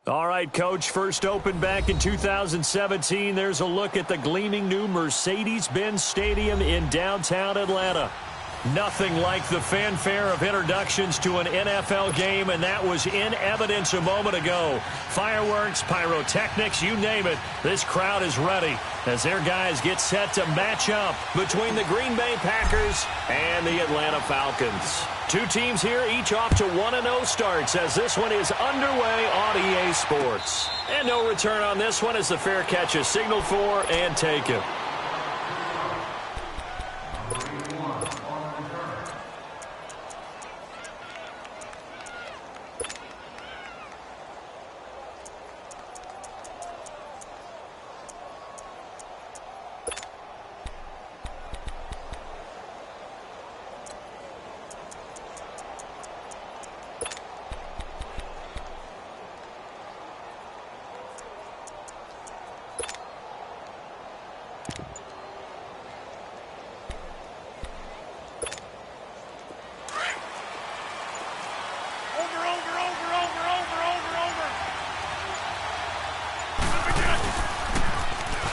All right, Coach, first opened back in 2017. There's a look at the gleaming new Mercedes-Benz Stadium in downtown Atlanta. Nothing like the fanfare of introductions to an NFL game, and that was in evidence a moment ago. Fireworks, pyrotechnics, you name it. This crowd is ready as their guys get set to match up between the Green Bay Packers and the Atlanta Falcons. Two teams here, each off to 1-0 starts as this one is underway on EA Sports. And no return on this one as the fair catch is signaled for and taken.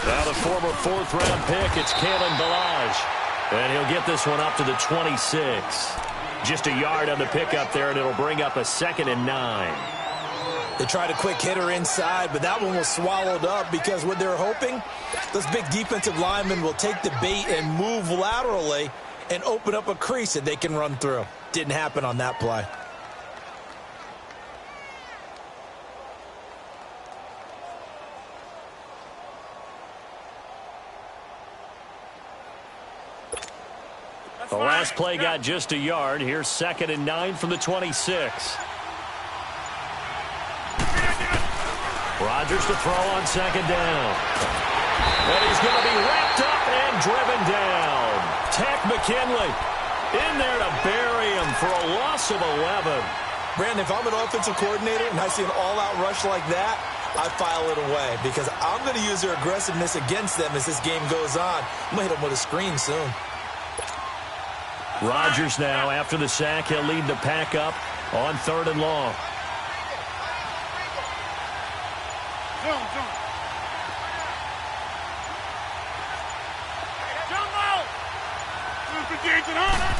Now the former fourth-round pick, it's Kalen Ballage. And he'll get this one up to the 26. Just a yard on the pickup there, and it'll bring up a 2nd and 9. They tried a quick hitter inside, but that one was swallowed up because what they're hoping, those big defensive linemen will take the bait and move laterally and open up a crease that they can run through. Didn't happen on that play. The last play got just a yard. Here's 2nd and 9 from the 26. Rodgers to throw on 2nd down. And he's going to be wrapped up and driven down. Takk McKinley in there to bury him for a loss of 11. Brandon, if I'm an offensive coordinator and I see an all-out rush like that, I file it away because I'm going to use their aggressiveness against them as this game goes on. I'm going to hit them with a screen soon. Rodgers now, after the sack, he'll lead the pack up on 3rd and long.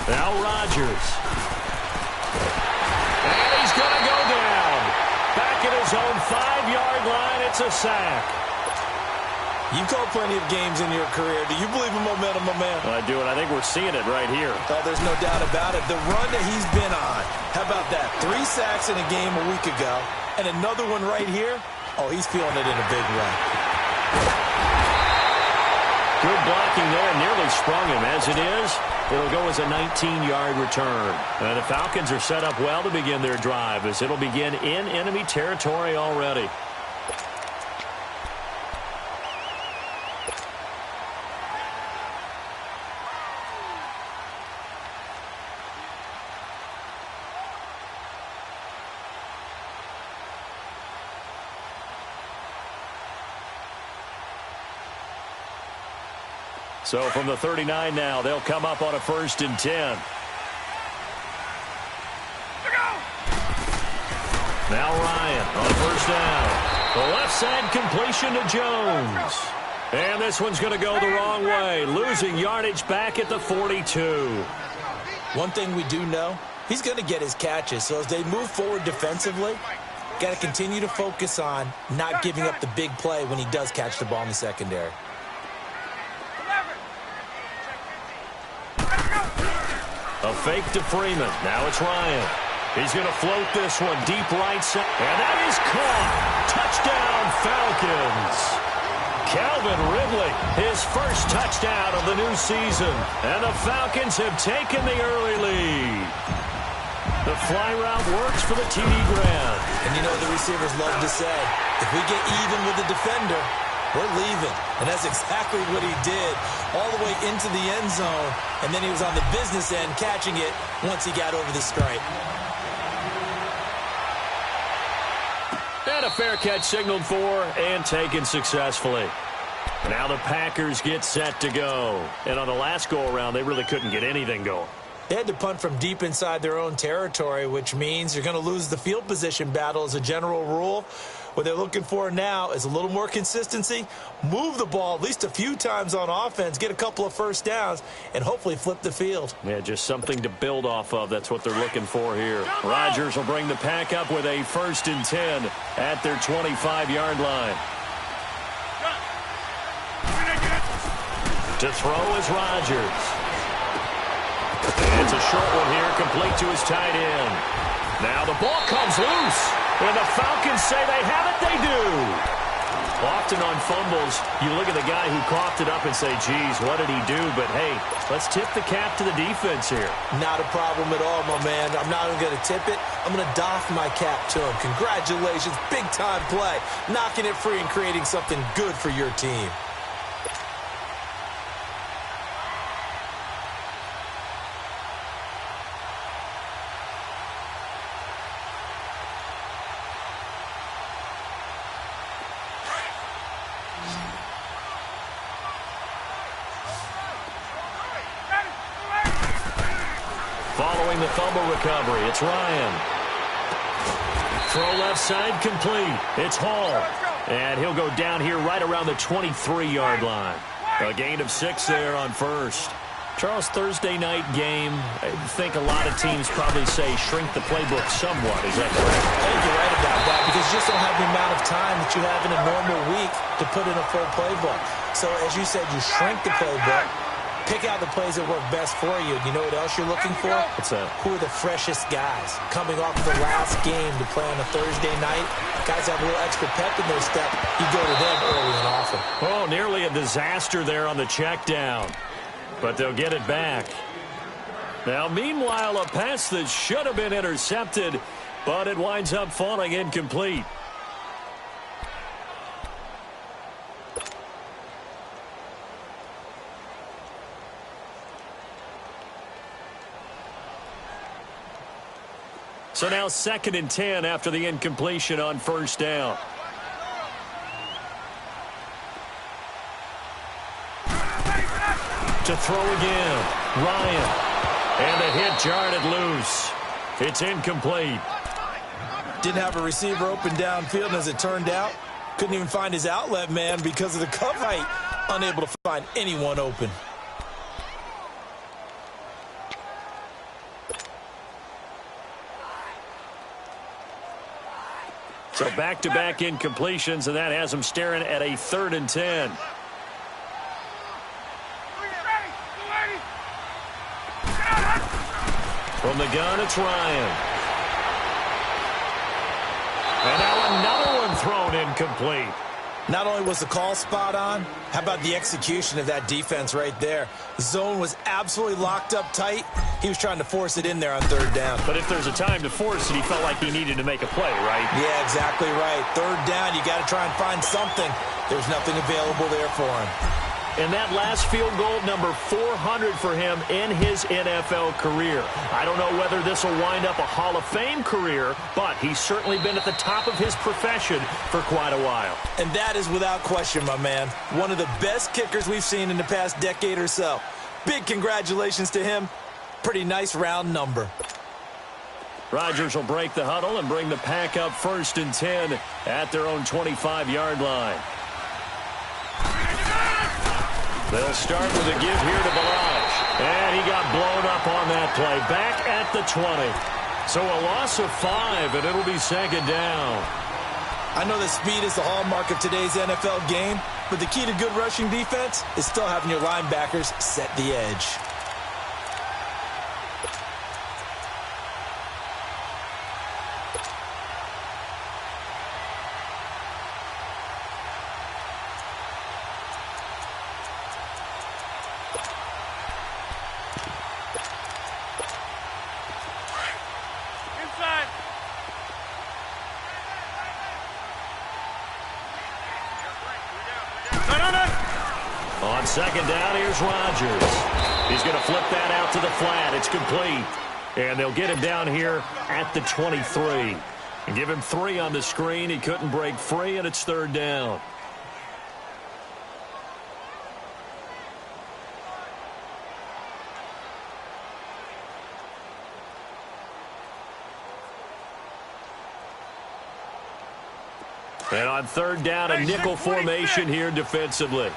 Now Rodgers. And he's going to go down. Back at his own 5-yard line, it's a sack. You've called plenty of games in your career. Do you believe in momentum, my man? I do, and I think we're seeing it right here. Oh, there's no doubt about it. The run that he's been on. How about that? 3 sacks in a game a week ago, and another one right here. Oh, he's feeling it in a big way. Good blocking there, nearly sprung him. As it is, it'll go as a 19-yard return. And the Falcons are set up well to begin their drive as it'll begin in enemy territory already. So from the 39 now, they'll come up on a 1st and 10. Now Ryan on 1st down. The left side completion to Jones. And this one's going to go the wrong way, losing yardage back at the 42. One thing we do know, he's going to get his catches. So as they move forward defensively, got to continue to focus on not giving up the big play when he does catch the ball in the secondary. A fake to Freeman. Now it's Ryan. He's going to float this one deep right side. And that is caught. Touchdown, Falcons. Calvin Ridley, his first touchdown of the new season. And the Falcons have taken the early lead. The fly route works for the TD Grant. And you know what the receivers love to say? If we get even with the defender, we're leaving. And that's exactly what he did, all the way into the end zone. And then he was on the business end catching it once he got over the stripe. And a fair catch signaled for and taken successfully. Now the Packers get set to go. And on the last go-around, they really couldn't get anything going. They had to punt from deep inside their own territory, which means you're going to lose the field position battle as a general rule. What they're looking for now is a little more consistency, move the ball at least a few times on offense, get a couple of first downs, and hopefully flip the field. Yeah, just something to build off of. That's what they're looking for here. Rodgers will bring the pack up with a 1st and 10 at their 25-yard line. To throw is Rodgers. It's a short one here, complete to his tight end. Now the ball comes loose. When the Falcons say they have it, they do. Often on fumbles, you look at the guy who coughed it up and say, geez, what did he do? But, hey, let's tip the cap to the defense here. Not a problem at all, my man. I'm not even going to tip it. I'm going to doff my cap to him. Congratulations, big-time play. Knocking it free and creating something good for your team. Following the fumble recovery, it's Ryan. Throw left side complete. It's Hall. And he'll go down here right around the 23-yard line. A gain of 6 there on first. Charles, Thursday night game, I think a lot of teams probably say shrink the playbook somewhat. Is that correct? I think you're right about that because you just don't have the amount of time that you have in a normal week to put in a full playbook. So, as you said, you shrink the playbook. Pick out the plays that work best for you. You know what else you're looking for? What's that? Who are the freshest guys? Coming off the last game to play on a Thursday night, guys have a little extra pep in their step. You go to them early and often. Oh, nearly a disaster there on the check down. But they'll get it back. Now, meanwhile, a pass that should have been intercepted, but it winds up falling incomplete. So now 2nd and 10 after the incompletion on first down. To throw again, Ryan. And the hit jarred it loose. It's incomplete. Didn't have a receiver open downfield, and as it turned out, couldn't even find his outlet man because of the cover height. Unable to find anyone open. So back-to-back incompletions, and that has them staring at a 3rd and 10. From the gun, it's Ryan. And now another one thrown incomplete. Not only was the call spot on, how about the execution of that defense right there? The zone was absolutely locked up tight. He was trying to force it in there on 3rd down. But if there's a time to force it, he felt like he needed to make a play, right? Yeah, exactly right. 3rd down, you got to try and find something. There's nothing available there for him. And that last field goal, number 400 for him in his NFL career. I don't know whether this will wind up a Hall of Fame career, but he's certainly been at the top of his profession for quite a while. And that is without question, my man. One of the best kickers we've seen in the past decade or so. Big congratulations to him. Pretty nice round number. Rodgers will break the huddle and bring the pack up 1st and 10 at their own 25-yard line. They'll start with a give here to Balaj. And he got blown up on that play. Back at the 20. So a loss of 5, and it'll be 2nd down. I know that speed is the hallmark of today's NFL game, but the key to good rushing defense is still having your linebackers set the edge. On 2nd down, here's Rodgers. He's going to flip that out to the flat. It's complete. And they'll get him down here at the 23. And give him 3 on the screen. He couldn't break free, and it's 3rd down. And on third down, a nickel formation here defensively.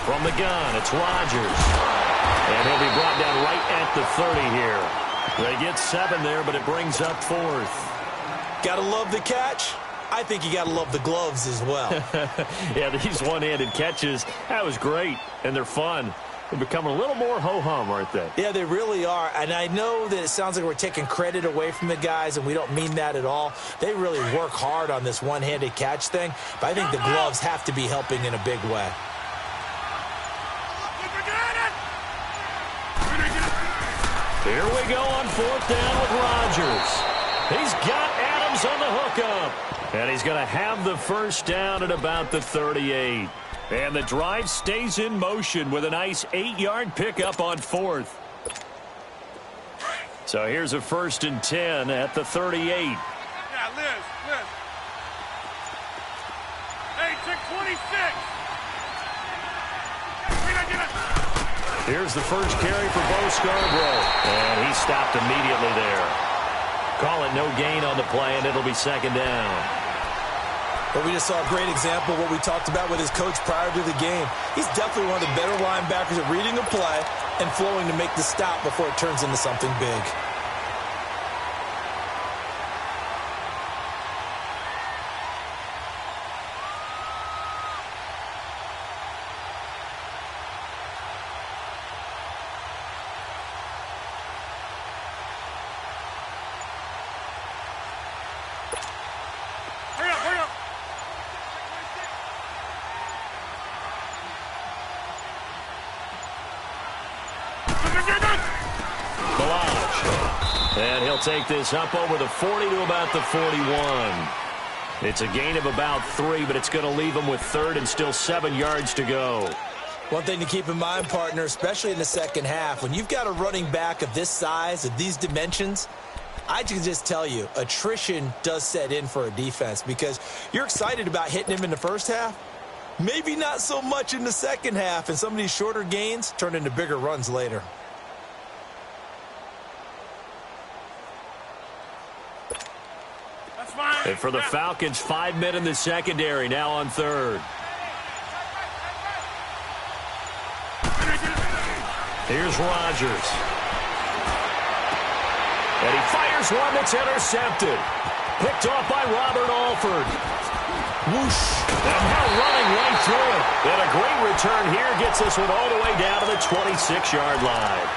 From the gun, it's Rodgers. And he'll be brought down right at the 30 here. They get 7 there, but it brings up 4th. Gotta love the catch. I think you gotta love the gloves as well. Yeah, these one-handed catches, that was great, and they're fun. They're becoming a little more ho-hum, aren't they? Yeah, they really are. And I know that it sounds like we're taking credit away from the guys, and we don't mean that at all. They really work hard on this one-handed catch thing, but I think the gloves have to be helping in a big way. Here we go on 4th down with Rodgers. He's got Adams on the hookup. And he's going to have the first down at about the 38. And the drive stays in motion with a nice 8-yard pickup on 4th. So here's a 1st and 10 at the 38. Yeah, Liz. Hey, check 26. Here's the first carry for Bo Scarborough. And he stopped immediately there. Call it no gain on the play, and it'll be 2nd down. But we just saw a great example of what we talked about with his coach prior to the game. He's definitely one of the better linebackers at reading a play and flowing to make the stop before it turns into something big. And he'll take this up over the 40 to about the 41. It's a gain of about 3, but it's going to leave him with 3rd and still 7 yards to go. One thing to keep in mind, partner, especially in the second half, when you've got a running back of this size, of these dimensions, I can just tell you, attrition does set in for a defense because you're excited about hitting him in the first half. Maybe not so much in the second half, and some of these shorter gains turn into bigger runs later. And for the Falcons, 5 men in the secondary, now on 3rd. Here's Rodgers. And he fires one that's intercepted. Picked off by Robert Alford. Whoosh. And now running right through it. And a great return here gets this one all the way down to the 26-yard line.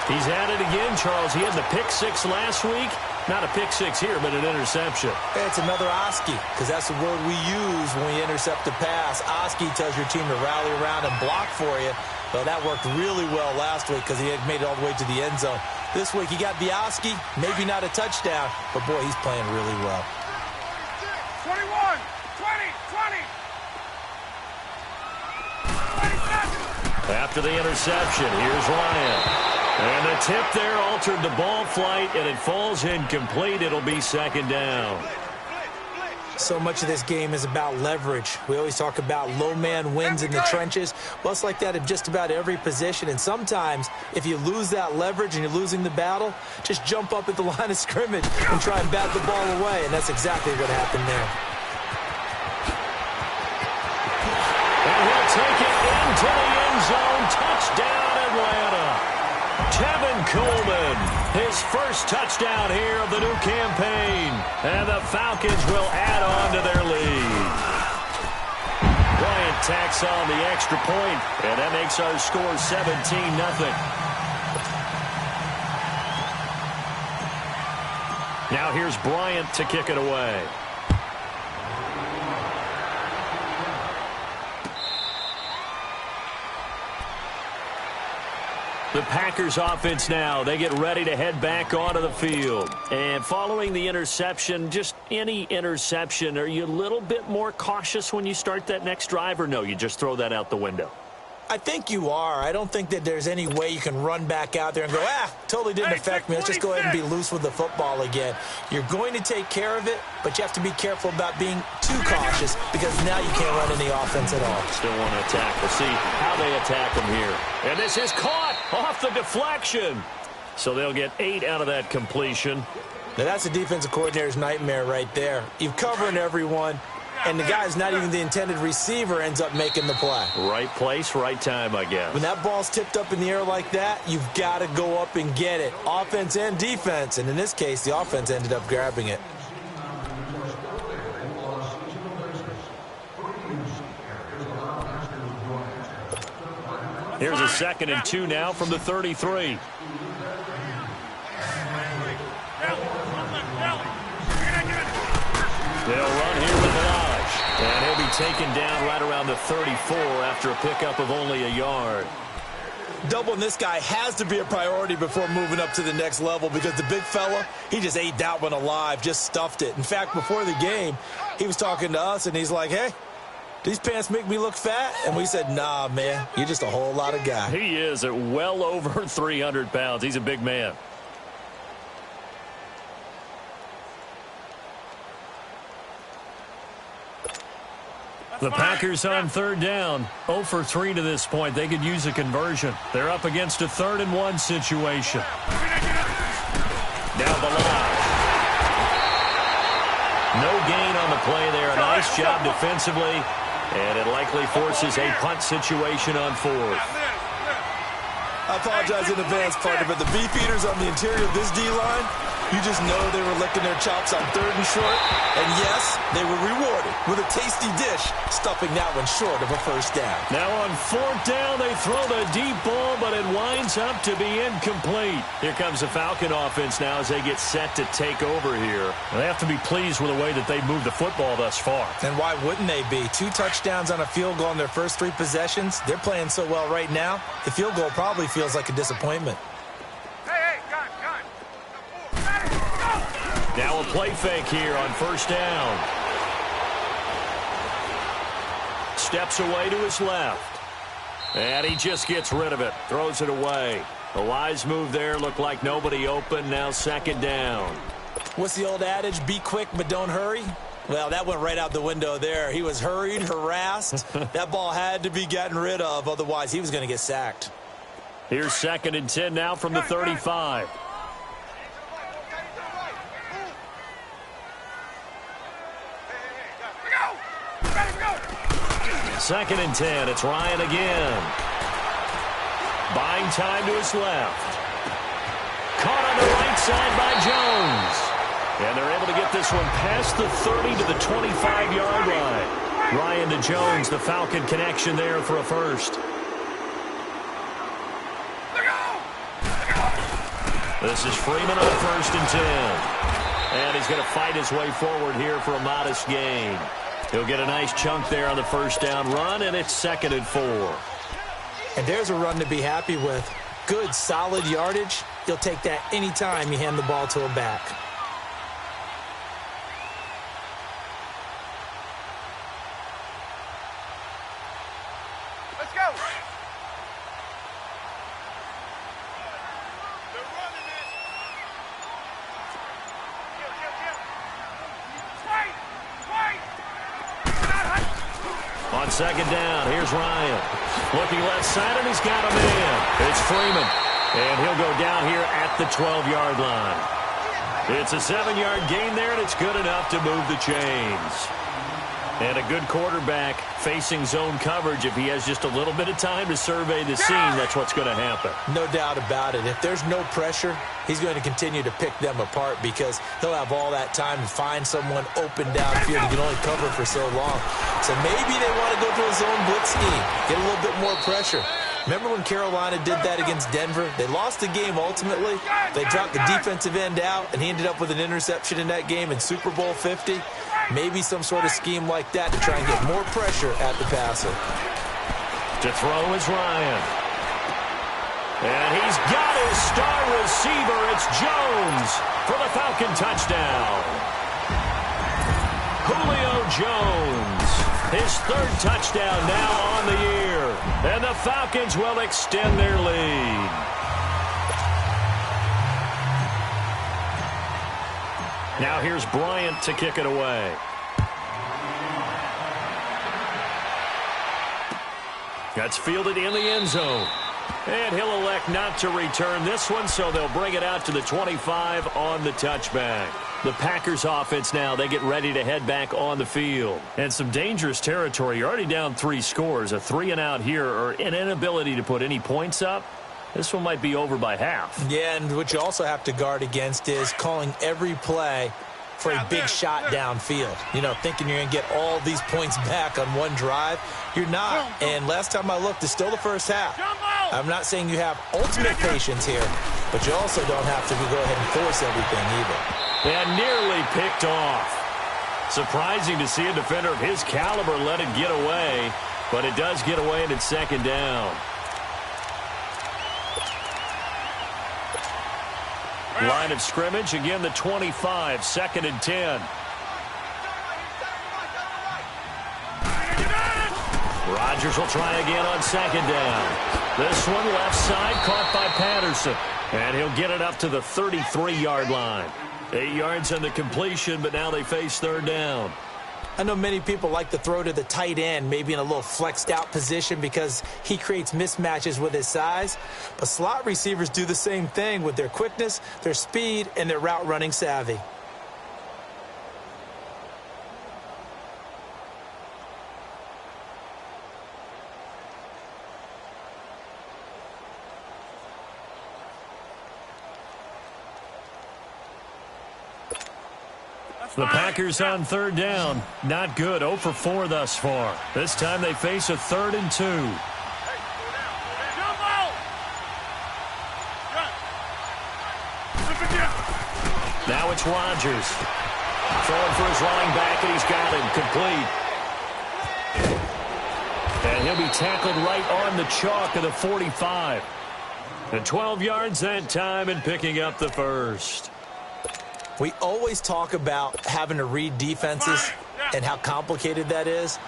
He's at it again, Charles. He had the pick 6 last week. Not a pick 6 here, but an interception. It's another Oski, because that's the word we use when we intercept a pass. Oski tells your team to rally around and block for you. Well, that worked really well last week because he had made it all the way to the end zone. This week he got the Oski, maybe not a touchdown, but boy, he's playing really well. 21, 20, 20. After the interception, here's Ryan. And the tip there altered the ball flight, and it falls incomplete. It'll be 2nd down. So much of this game is about leverage. We always talk about low man wins in the trenches. Well, it's like that in just about every position. And sometimes, if you lose that leverage and you're losing the battle, just jump up at the line of scrimmage and try and bat the ball away. And that's exactly what happened there. And he'll take it into the end zone. Touchdown, Atlanta. Tevin Coleman, his first touchdown here of the new campaign. And the Falcons will add on to their lead. Bryant tacks on the extra point, and that makes our score 17-0. Now here's Bryant to kick it away. The Packers offense now, they get ready to head back onto the field. And following the interception, just any interception, are you a little bit more cautious when you start that next drive, or no, you just throw that out the window? I think you are. I don't think that there's any way you can run back out there and go, totally didn't affect me. Let's just go ahead and be loose with the football again. You're going to take care of it, but you have to be careful about being too cautious because now you can't run any offense at all. Still want to attack. We'll see how they attack him here. And this is caught off the deflection. So they'll get 8 out of that completion. Now that's a defensive coordinator's nightmare right there. You're covering everyone, and the guy's not even the intended receiver ends up making the play. Right place, right time, I guess. When that ball's tipped up in the air like that, you've got to go up and get it. Offense and defense, and in this case, the offense ended up grabbing it. Here's a 2nd and 2 now from the 33. They'll run here with Lodge. And he'll be taken down right around the 34 after a pickup of only a yard. Doubling this guy has to be a priority before moving up to the next level because the big fella, he just ate that one alive, just stuffed it. In fact, before the game, he was talking to us, and he's like, hey, these pants make me look fat? And we said, nah, man, you're just a whole lot of guy. He is at well over 300 pounds. He's a big man. The Packers on 3rd down. 0 for 3 to this point. They could use a conversion. They're up against a 3rd and 1 situation. Now Balazs. No gain on the play there. A nice job defensively. And it likely forces a punt situation on 4th. I apologize in advance, partner, but the beef-eaters on the interior of this D-line, you just know they were licking their chops on 3rd and short. And yes, they were rewarded with a tasty dish, stuffing that one short of a 1st down. Now on 4th down, they throw the deep ball, but it winds up to be incomplete. Here comes the Falcon offense now as they get set to take over here. And they have to be pleased with the way that they've moved the football thus far. And why wouldn't they be? 2 touchdowns on a field goal in their first 3 possessions. They're playing so well right now, the field goal probably feels like a disappointment. Now a play fake here on 1st down. Steps away to his left. And he just gets rid of it. Throws it away. A wise move there. Looked like nobody open. Now 2nd down. What's the old adage? Be quick, but don't hurry. Well, that went right out the window there. He was hurried, harassed. That ball had to be gotten rid of. Otherwise, he was going to get sacked. Here's 2nd and 10 now from the 35. 2nd and 10. It's Ryan again. Buying time to his left. Caught on the right side by Jones. And they're able to get this one past the 30 to the 25-yard line. Ryan to Jones, the Falcon connection there for a 1st. This is Freeman on 1st and 10. And he's going to fight his way forward here for a modest gain. He'll get a nice chunk there on the 1st down run, and it's 2nd and 4. And there's a run to be happy with. Good, solid yardage. You'll take that any time you hand the ball to a back. Let's go. They're running it. Wait. On 2nd down, here's Ryan. Looking left side, and he's got him in. It's Freeman. And he'll go down here at the 12-yard line. It's a 7-yard gain there, and it's good enough to move the chains. And a good quarterback facing zone coverage. If he has just a little bit of time to survey the scene, that's what's going to happen. No doubt about it. If there's no pressure, he's going to continue to pick them apart because he'll have all that time to find someone open downfield. He can only cover for so long. So maybe they want to go to a zone blitz scheme, get a little bit more pressure. Remember when Carolina did that against Denver? They lost the game ultimately. They dropped the defensive end out, and he ended up with an interception in that game in Super Bowl 50. Maybe some sort of scheme like that to try and get more pressure at the passer. To throw is Ryan. And he's got his star receiver. It's Jones for the Falcon touchdown. Julio Jones, his 3rd touchdown now on the year. And the Falcons will extend their lead. Now here's Bryant to kick it away. That's fielded in the end zone. And he'll elect not to return this one, so they'll bring it out to the 25 on the touchback. The Packers offense now, they get ready to head back on the field. And some dangerous territory. You're already down 3 scores. A 3-and-out here, or an inability to put any points up. This one might be over by half. Yeah, and what you also have to guard against is calling every play for a big shot downfield. You know, thinking you're going to get all these points back on one drive. You're not. And last time I looked, it's still the first half. I'm not saying you have ultimate patience here, but you also don't have to go ahead and force everything either. And nearly picked off. Surprising to see a defender of his caliber let it get away, but it does get away and it's 2nd down. Line of scrimmage, again the 25, 2nd and 10. Rodgers will try again on 2nd down. This one left side caught by Patterson. And he'll get it up to the 33-yard line. 8 yards on the completion, but now they face 3rd down. I know many people like to throw to the tight end, maybe in a little flexed out position because he creates mismatches with his size. But slot receivers do the same thing with their quickness, their speed, and their route running savvy. The Packers on 3rd down. Not good. 0 for 4 thus far. This time they face a 3rd and 2. Now it's Rodgers. Throwing for his running back, and he's got him complete. And he'll be tackled right on the chalk of the 45. And 12 yards that time and picking up the 1st. We always talk about having to read defenses and how complicated that is.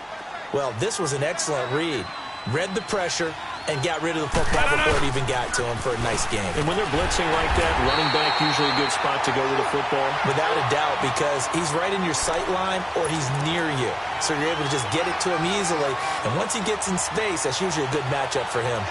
Well, this was an excellent read. Read the pressure and got rid of the football before it even got to him for a nice game. And when they're blitzing like that, running back usually a good spot to go with the football? Without a doubt, because he's right in your sight line or he's near you. So you're able to just get it to him easily. And once he gets in space, that's usually a good matchup for him.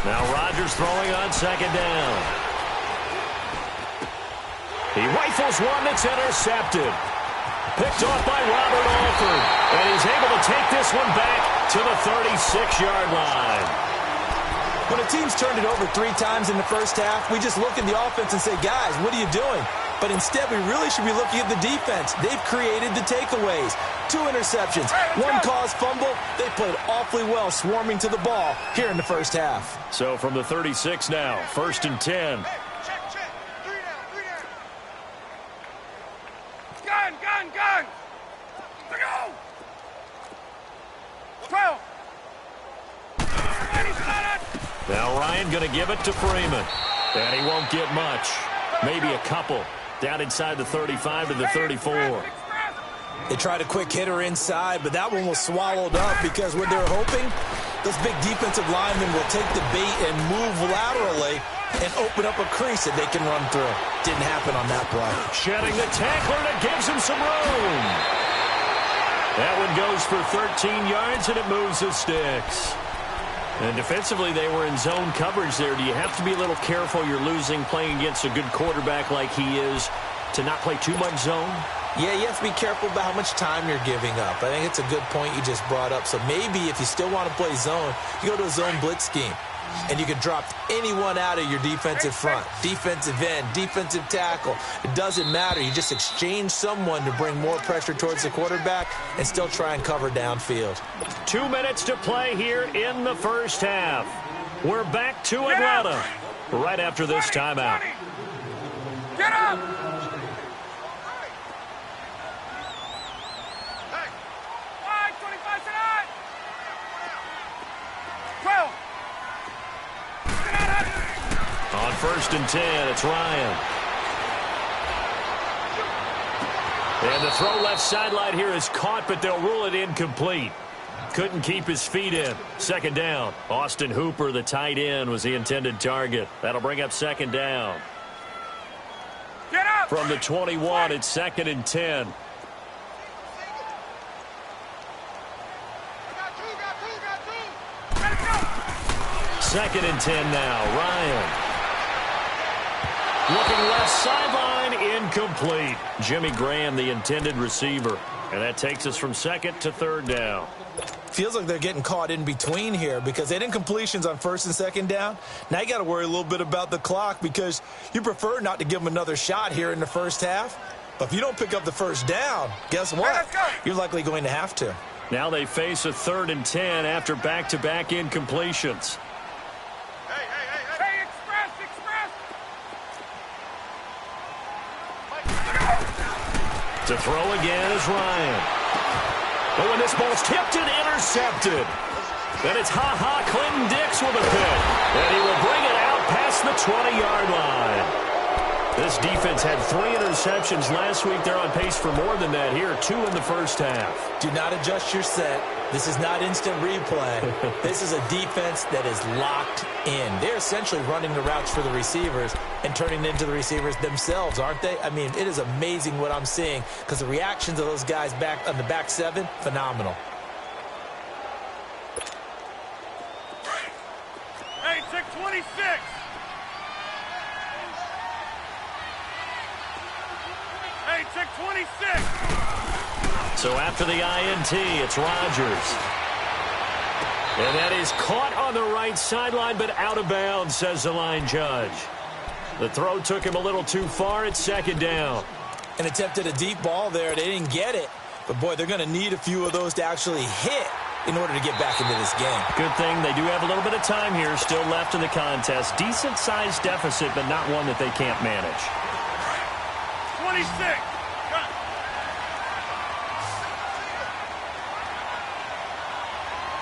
Now Rodgers throwing on 2nd down. He rifles one that's intercepted. Picked off by Robert Alford. And he's able to take this one back to the 36-yard line. When a team's turned it over 3 times in the first half, we just look at the offense and say, guys, what are you doing? But instead, we really should be looking at the defense. They've created the takeaways. 2 interceptions, 1 caused fumble. They played awfully well swarming to the ball here in the first half. So from the 36 now, 1st and 10. Check. 3 down. Gun. Let's go. 12. Now Ryan going to give it to Freeman. And he won't get much. Maybe a couple. Down inside the 35 to the 34. They tried a quick hitter inside, but that one was swallowed up because what they're hoping, those big defensive linemen will take the bait and move laterally and open up a crease that they can run through. Didn't happen on that play. Shedding the tackler that gives him some room. That one goes for 13 yards and it moves the sticks. And defensively, they were in zone coverage there. Do you have to be a little careful? You're losing playing against a good quarterback like he is to not play too much zone? Yeah, you have to be careful about how much time you're giving up. I think it's a good point you just brought up. So maybe if you still want to play zone, you go to a zone blitz scheme. And you can drop anyone out of your defensive front. Defensive end, defensive tackle. It doesn't matter. You just exchange someone to bring more pressure towards the quarterback and still try and cover downfield. 2 minutes to play here in the first half. We're back to Atlanta right after this timeout. Get up! Hey! 25 tonight! 12! Get out! On 1st and 10, it's Ryan. And the throw left sideline here is caught, but they'll rule it incomplete. Couldn't keep his feet in. 2nd down. Austin Hooper, the tight end, was the intended target. That'll bring up 2nd down. Get up! From the 21, it's 2nd and 10. Got two! Let it go! 2nd and 10 now. Ryan. Looking left sideline, incomplete. Jimmy Graham, the intended receiver. And that takes us from 2nd to 3rd down. Feels like they're getting caught in between here because they didn't completions on 1st and 2nd down. Now you got to worry a little bit about the clock because you prefer not to give them another shot here in the first half. But if you don't pick up the 1st down, guess what? You're likely going to have to. Now they face a 3rd and 10 after back-to-back incompletions. Hey, express! To throw again is Ryan. Oh, and this ball's tipped and intercepted. Then it's Clinton Dix with a pick. And he will bring it out past the 20-yard line. This defense had 3 interceptions last week. They're on pace for more than that here. 2 in the first half. Do not adjust your set. This is not instant replay. This is a defense that is locked in. They're essentially running the routes for the receivers and turning it into the receivers themselves, aren't they? I mean, it is amazing what I'm seeing because the reactions of those guys back on the back 7, phenomenal. Hey, check 26! Hey, check 26! So after the INT, it's Rodgers. And that is caught on the right sideline, but out of bounds, says the line judge. The throw took him a little too far. It's 2nd down. And attempted a deep ball there. They didn't get it. But, boy, they're going to need a few of those to actually hit in order to get back into this game. Good thing they do have a little bit of time here still left in the contest. Decent-sized deficit, but not one that they can't manage. 26!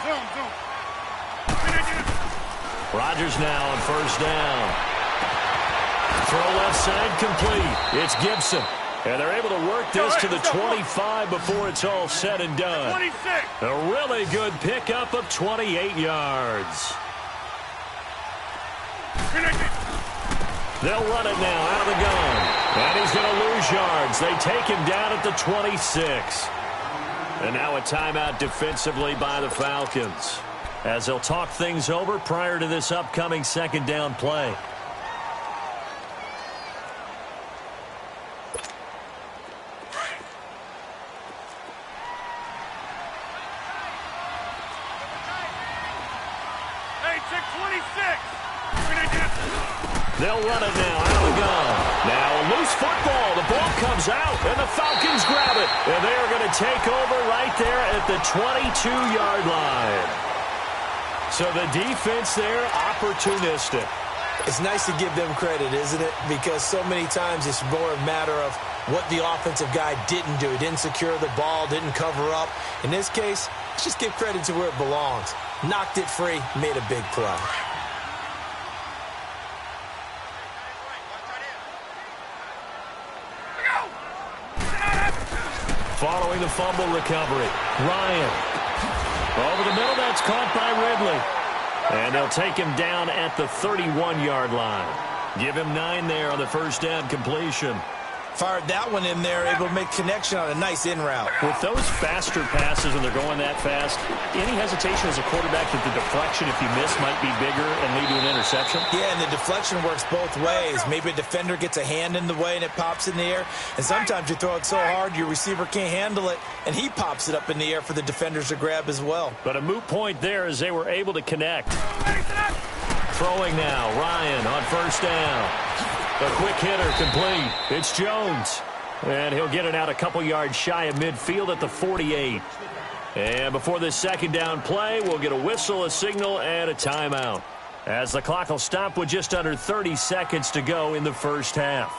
Zoom. Rodgers now on 1st down. Throw left side complete. It's Gibson. And they're able to work this to the 25 before it's all said and done. 26. A really good pickup of 28 yards. They'll run it now out of the gun. And he's going to lose yards. They take him down at the 26. And now a timeout defensively by the Falcons, as they'll talk things over prior to this upcoming 2nd down play. Hey, check 26. They'll run it now out of the gun. Now a loose football. The ball comes out, and the Falcons grab it. And they are going to take over right there at the 22-yard line. So the defense there, opportunistic. It's nice to give them credit, isn't it? Because so many times it's more a matter of what the offensive guy didn't do. He didn't secure the ball, didn't cover up. In this case, let's just give credit to where it belongs. Knocked it free, made a big play. Following the fumble recovery, Ryan. Over the middle, that's caught by Ridley. And they'll take him down at the 31-yard line. Give him 9 there on the 1st down completion. Fired that one in there, able to make connection on a nice in route. With those faster passes and they're going that fast, any hesitation as a quarterback that the deflection, if you miss, might be bigger and lead to an interception? Yeah, and the deflection works both ways. Maybe a defender gets a hand in the way and it pops in the air. And sometimes you throw it so hard your receiver can't handle it, and he pops it up in the air for the defenders to grab as well. But a moot point there as they were able to connect. Throwing now, Ryan on 1st down. A quick hitter complete. It's Jones. And he'll get it out a couple yards shy of midfield at the 48. And before this 2nd down play, we'll get a whistle, a signal, and a timeout, as the clock will stop with just under 30 seconds to go in the 1st half.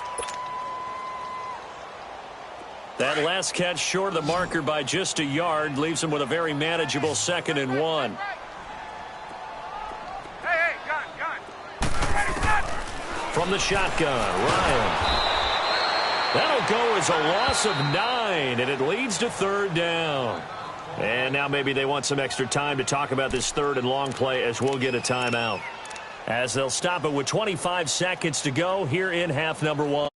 That last catch short of the marker by just a yard leaves him with a very manageable 2nd and 1. Hey, gun. Ready, set. From the shotgun, Ryan. That'll go as a loss of 9, and it leads to 3rd down. And now maybe they want some extra time to talk about this 3rd and long play as we'll get a timeout. As they'll stop it with 25 seconds to go here in half number 1.